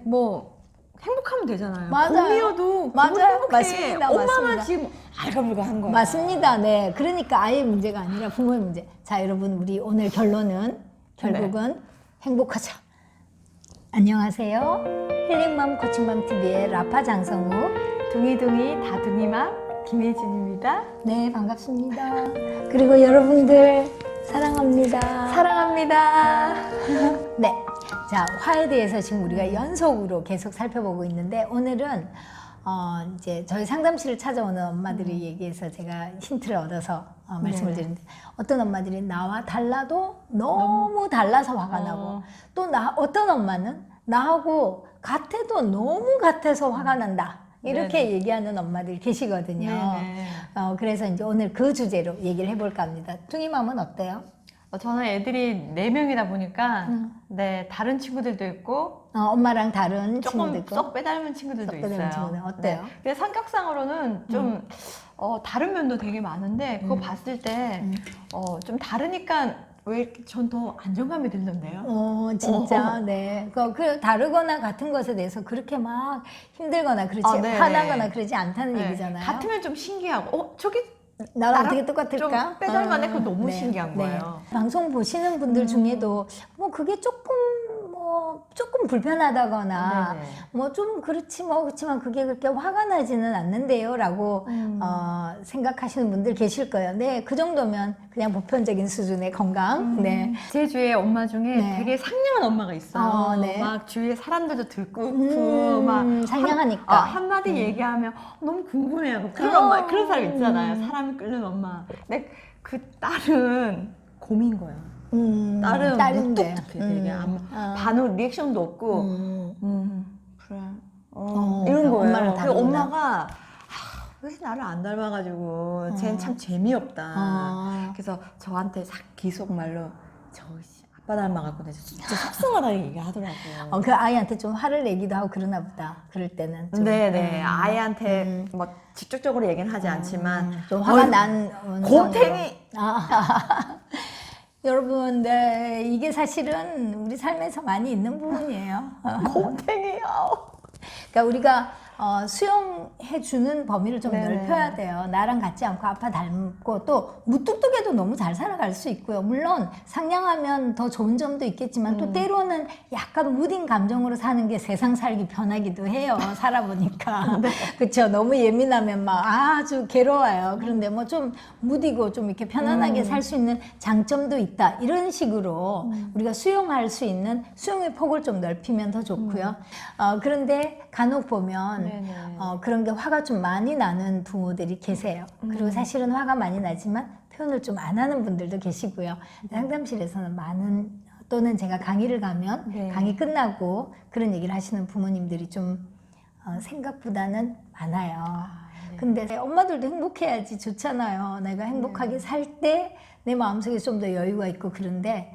뭐 행복하면 되잖아요. 맞아요. 곰이어도 맞아요. 곰은 행복해. 맞습니다. 엄마만 맞습니다. 지금 알가불가한 거야. 맞습니다. 네. 그러니까 아이의 문제가 아니라 부모의 문제. 자, 여러분, 우리 오늘 결론은 결국은 행복하자. 안녕하세요. 힐링맘 코칭맘 TV의 라파 장성우. 둥이둥이 다둥이맘 김혜진입니다. 네, 반갑습니다. 그리고 여러분들 사랑합니다. 사랑합니다. 네. 자, 화에 대해서 지금 우리가 연속으로 계속 살펴보고 있는데 오늘은 이제 저희 상담실을 찾아오는 엄마들이 얘기해서 제가 힌트를 얻어서 말씀을 드리는데 어떤 엄마들이 나와 달라도 너무 달라서 화가 나고 또 어떤 엄마는 나하고 같아도 너무 같아서 화가 난다. 이렇게 네네. 얘기하는 엄마들 계시거든요. 네네. 그래서 이제 오늘 그 주제로 얘기를 해볼까 합니다. 둥이맘은 어때요? 저는 애들이 4명이다 보니까 네 다른 친구들도 있고 엄마랑 다른 조금 친구들 있고 쏙 빼닮은 친구들도 쏙 빼닮은 있어요. 친구들 어때요? 네. 근데 성격상으로는 좀 다른 면도 되게 많은데 그거 봤을 때 좀 다르니까 왜 이렇게 전 더 안정감이 들던데요? 진짜, 네. 그 다르거나 같은 것에 대해서 그렇게 막 힘들거나 그렇지, 네네. 화나거나 그러지 않다는 네. 얘기잖아요. 같으면 좀 신기하고, 저기 나랑 나랑 어떻게 똑같을까? 좀 빼닮았네. 그거 너무 네, 신기한 거예요. 방송 보시는 분들 중에도 뭐 그게 조금 불편하다거나 네네. 뭐 좀 그렇지만 그게 그렇게 화가 나지는 않는데요 라고 생각하시는 분들 계실 거예요. 네, 그 정도면 그냥 보편적인 수준의 건강. 네. 제 주위에 엄마 중에 네. 되게 상냥한 엄마가 있어요. 네. 막 주위에 사람들도 들끓고 막 상냥하니까. 한마디 얘기하면 너무 궁금해하고 그런 엄마, 그런 사람 있잖아요. 사람이 끓는 엄마. 근데 그 딸은 곰인 거예요. 딸은 딸인데. 무뚝뚝해 되게 반응 리액션도 없고 그래 이런 거예요. 엄마랑 그 다르구나. 엄마가 왜 나를 안 닮아가지고 쟤는 참 재미없다. 그래서 저한테 기속말로 저 아빠 닮아갖고 내가 진짜 속상하다는 얘기 하더라고요. 그 아이한테 좀 화를 내기도 하고 그러나 보다. 그럴 때는 좀. 네네 아이한테 뭐 직접적으로 얘기는 하지 않지만 좀 화가 난 곰탱이. 여러분, 네, 이게 사실은 우리 삶에서 많이 있는 부분이에요. 곰탱이요. 그러니까 우리가 수용해주는 범위를 좀 네네. 넓혀야 돼요. 나랑 같지 않고 아빠 닮고 또 무뚝뚝해도 너무 잘 살아갈 수 있고요. 물론 상냥하면 더 좋은 점도 있겠지만 또 때로는 약간 무딘 감정으로 사는 게 세상 살기 편하기도 해요. 살아보니까. 그렇죠. 너무 예민하면 막 아주 괴로워요. 그런데 뭐 좀 무디고 좀 이렇게 편안하게 살 수 있는 장점도 있다. 이런 식으로 우리가 수용할 수 있는 수용의 폭을 좀 넓히면 더 좋고요. 그런데 간혹 보면 그런 게 화가 좀 많이 나는 부모들이 계세요. 그리고 사실은 화가 많이 나지만 표현을 좀 안 하는 분들도 계시고요. 상담실에서는 또는 제가 강의를 가면 강의 끝나고 그런 얘기를 하시는 부모님들이 좀 생각보다는 많아요. 근데 엄마들도 행복해야지 좋잖아요. 내가 행복하게 살 때 내 마음속에 좀 더 여유가 있고 그런데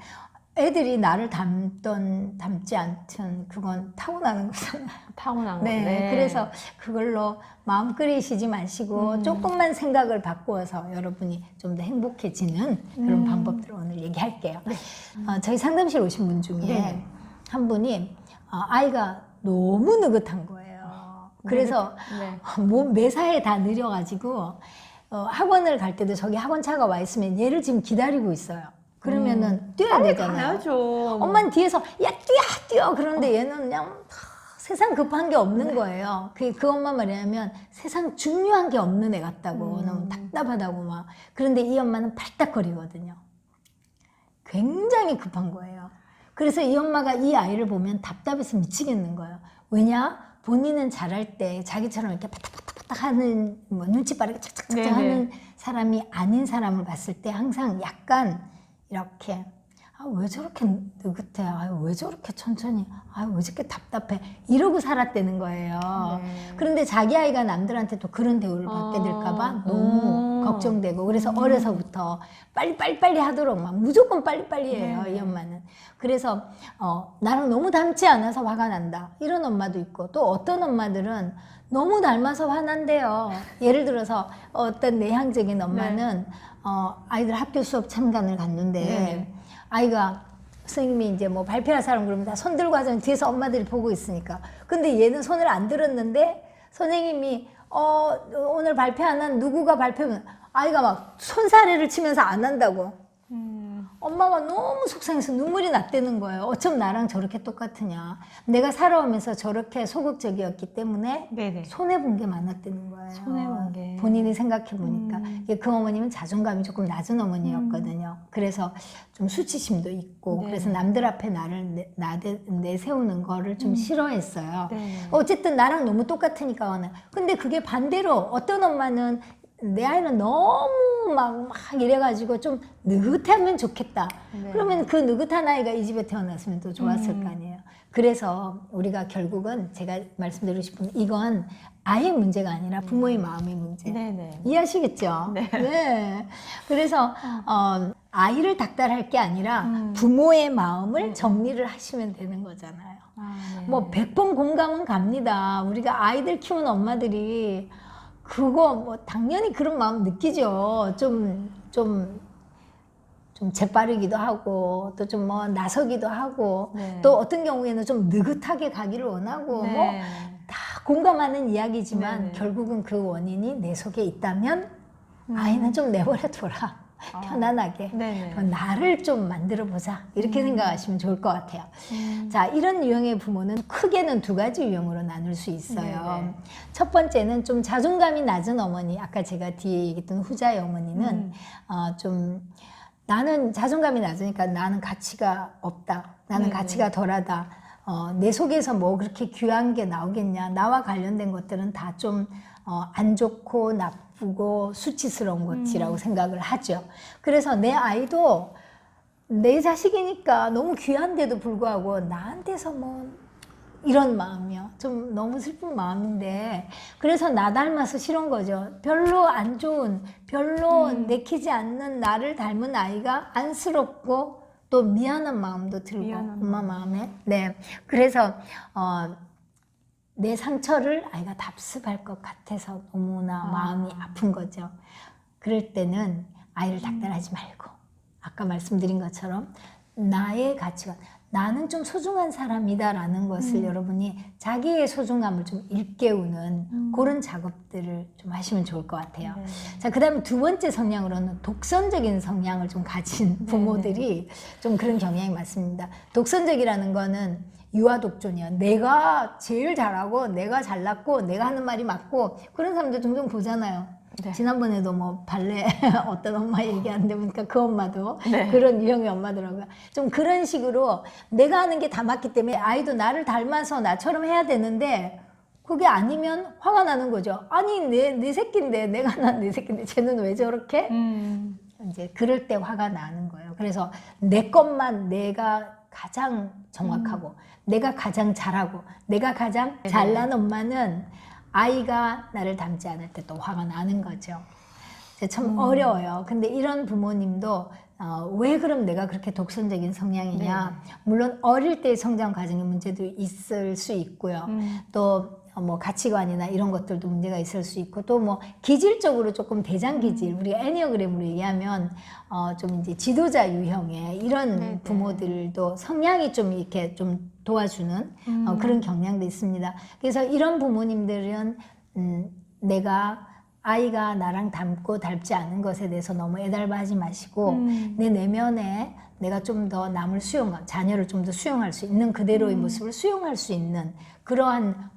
애들이 나를 닮지 않든 그건 타고나는 거잖아요. 타고난 거. 네. 그래서 그걸로 마음 끓이시지 마시고 조금만 생각을 바꾸어서 여러분이 좀 더 행복해지는 그런 방법들을 오늘 얘기할게요. 저희 상담실 오신 분 중에 한 분이 아이가 너무 느긋한 거예요. 그래서 몸 매사에 다 느려가지고 학원을 갈 때도 저기 학원차가 와 있으면 얘를 지금 기다리고 있어요. 그러면은 뛰어야 되잖아요. 가야죠. 엄마는 뒤에서 야 뛰어 그러는데 얘는 그냥 세상 급한 게 없는 거예요. 그 엄마 말이냐면 세상 중요한 게 없는 애 같다고 너무 답답하다고 막. 그런데 이 엄마는 발딱거리거든요. 굉장히 급한 거예요. 그래서 이 엄마가 이 아이를 보면 답답해서 미치겠는 거예요. 왜냐? 본인은 잘할 때 자기처럼 이렇게 바닥바닥바닥 하는 뭐 눈치 빠르게 착착착 하는 사람이 아닌 사람을 봤을 때 항상 약간 이렇게 왜 저렇게 느긋해? 왜 저렇게 천천히? 왜 저렇게 답답해? 이러고 살았다는 거예요. 그런데 자기 아이가 남들한테 또 그런 대우를 받게 될까봐 너무 걱정되고 그래서 어려서부터 빨리 하도록 막 무조건 빨리 해요. 이 엄마는. 그래서 나랑 너무 닮지 않아서 화가 난다. 이런 엄마도 있고 또 어떤 엄마들은 너무 닮아서 화난대요. 예를 들어서 어떤 내향적인 엄마는 아이들 학교 수업 참관을 갔는데 아이가 선생님이 이제 뭐 발표할 사람 그러면 다 손 들고 하잖아요. 뒤에서 엄마들이 보고 있으니까. 근데 얘는 손을 안 들었는데 선생님이 오늘 발표하는 누구가 발표하면 아이가 막 손사래를 치면서 안 한다고. 엄마가 너무 속상해서 눈물이 났다는 거예요. 어쩜 나랑 저렇게 똑같으냐. 내가 살아오면서 저렇게 소극적이었기 때문에 네네. 손해본 게 많았다는 거예요. 손해본 게. 본인이 생각해보니까. 그 어머님은 자존감이 조금 낮은 어머니였거든요. 그래서 좀 수치심도 있고, 네네. 그래서 남들 앞에 나를 내세우는 거를 좀 싫어했어요. 네. 어쨌든 나랑 너무 똑같으니까. 근데 그게 반대로 어떤 엄마는 내 아이는 너무 막 이래가지고 좀 느긋하면 좋겠다. 네. 그러면 그 느긋한 아이가 이 집에 태어났으면 또 좋았을 거 아니에요. 그래서 우리가 결국은 제가 말씀드리고 싶은 이건 아이의 문제가 아니라 부모의 마음의 문제. 네네. 이해하시겠죠? 네. 네. 그래서 아이를 닥달할 게 아니라 부모의 마음을 정리를 하시면 되는 거잖아요. 네. 뭐 100번 공감은 갑니다. 우리가 아이들 키우는 엄마들이 그거 뭐 당연히 그런 마음 느끼죠. 좀 재빠르기도 하고 또 좀 뭐 나서기도 하고 네. 또 어떤 경우에는 좀 느긋하게 가기를 원하고 네. 뭐 다 공감하는 이야기지만 네네. 결국은 그 원인이 내 속에 있다면 아이는 좀 내버려둬라. 편안하게 네네. 나를 좀 만들어 보자 이렇게 생각하시면 좋을 것 같아요. 자, 이런 유형의 부모는 크게는 두 가지 유형으로 나눌 수 있어요. 네네. 첫 번째는 좀 자존감이 낮은 어머니, 아까 제가 뒤에 얘기했던 후자의 어머니는 좀 나는 자존감이 낮으니까 나는 가치가 없다, 나는 네네. 가치가 덜하다, 내 속에서 뭐 그렇게 귀한 게 나오겠냐, 나와 관련된 것들은 다 좀 안 좋고 나쁘고 수치스러운 것이라고 생각을 하죠. 그래서 내 아이도 내 자식이니까 너무 귀한데도 불구하고 나한테서 뭐 이런 마음이요. 좀 너무 슬픈 마음인데 그래서 나 닮아서 싫은 거죠. 별로 안 좋은, 별로 내키지 않는 나를 닮은 아이가 안쓰럽고 또 미안한 마음도 들고 미안한 엄마 마음에. 네. 그래서 내 상처를 아이가 답습할 것 같아서 너무나 마음이 아픈 거죠. 그럴 때는 아이를 닥달하지 말고 아까 말씀드린 것처럼 나의 가치관, 나는 좀 소중한 사람이다라는 것을 여러분이 자기의 소중함을 좀 일깨우는 그런 작업들을 좀 하시면 좋을 것 같아요. 네. 자, 그 다음에 두 번째 성향으로는 독선적인 성향을 좀 가진 부모들이 좀 그런 경향이 많습니다. 독선적이라는 거는 유아 독존이야. 내가 제일 잘하고 내가 잘났고 내가 하는 말이 맞고 그런 사람들 종종 보잖아요. 네. 지난번에도 뭐 발레 어떤 엄마 얘기하는데 보니까 그 엄마도 네. 그런 유형의 엄마더라고요. 좀 그런 식으로 내가 하는 게 다 맞기 때문에 아이도 나를 닮아서 나처럼 해야 되는데 그게 아니면 화가 나는 거죠. 아니 내 새끼인데 내가 난 내 새끼인데 쟤는 왜 저렇게? 이제 그럴 때 화가 나는 거예요. 그래서 내 것만 내가 가장 정확하고 내가 가장 잘하고 내가 가장 잘난 엄마는 아이가 나를 닮지 않을 때 또 화가 나는 거죠. 참 어려워요. 근데 이런 부모님도 왜 그럼 내가 그렇게 독선적인 성향이냐. 물론 어릴 때의 성장 과정의 문제도 있을 수 있고요. 또 뭐 가치관이나 이런 것들도 문제가 있을 수 있고 또 뭐 기질적으로 조금 대장 기질 우리가 애니어그램으로 얘기하면 좀 이제 지도자 유형의 이런 부모들도 성향이 좀 이렇게 좀 도와주는 그런 경향도 있습니다. 그래서 이런 부모님들은 내가 아이가 나랑 닮고 닮지 않은 것에 대해서 너무 애달바하지 마시고 내 내면에 내가 좀 더 남을 자녀를 좀 더 수용할 수 있는 그대로의 모습을 수용할 수 있는 그러한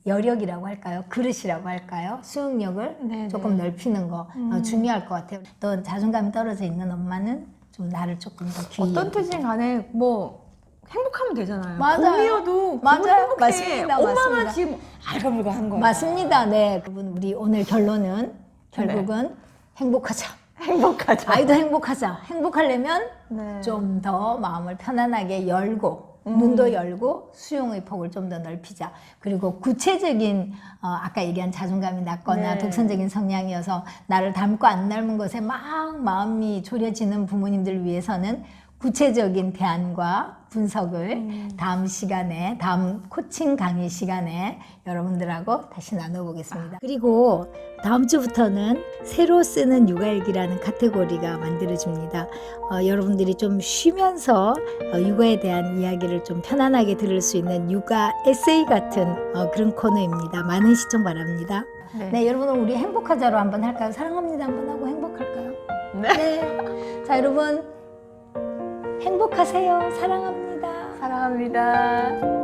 여력이라고 할까요? 그릇이라고 할까요? 수용력을 네네. 조금 넓히는 거 중요할 것 같아요. 또 자존감이 떨어져 있는 엄마는 좀 나를 조금 더 귀히 어떤 여기고. 뜻인 간에 뭐 행복하면 되잖아요. 맞아요. 봄이어도 맞아요. 행복해. 맞습니다. 엄마만 맞습니다. 지금 알가물가한 거야. 맞습니다. 네, 여러분 우리 오늘 결론은 결국은 행복하자. 행복하자. 아이도 행복하자. 행복하려면 네. 좀 더 마음을 편안하게 열고 눈도 열고 수용의 폭을 좀 더 넓히자. 그리고 구체적인 아까 얘기한 자존감이 낮거나 네. 독선적인 성향이어서 나를 닮고 안 닮은 것에 막 마음이 졸여지는 부모님들 위해서는 구체적인 대안과 분석을 다음 시간에, 다음 코칭 강의 시간에 여러분들하고 다시 나눠보겠습니다. 그리고 다음 주부터는 새로 쓰는 육아일기라는 카테고리가 만들어집니다. 여러분들이 좀 쉬면서 육아에 대한 이야기를 좀 편안하게 들을 수 있는 육아 에세이 같은 그런 코너입니다. 많은 시청 바랍니다. 네, 여러분 우리 행복하자로 한번 할까요? 사랑합니다 한번 하고 행복할까요? 네. 자, 여러분 행복하세요. 사랑합니다. 사랑합니다.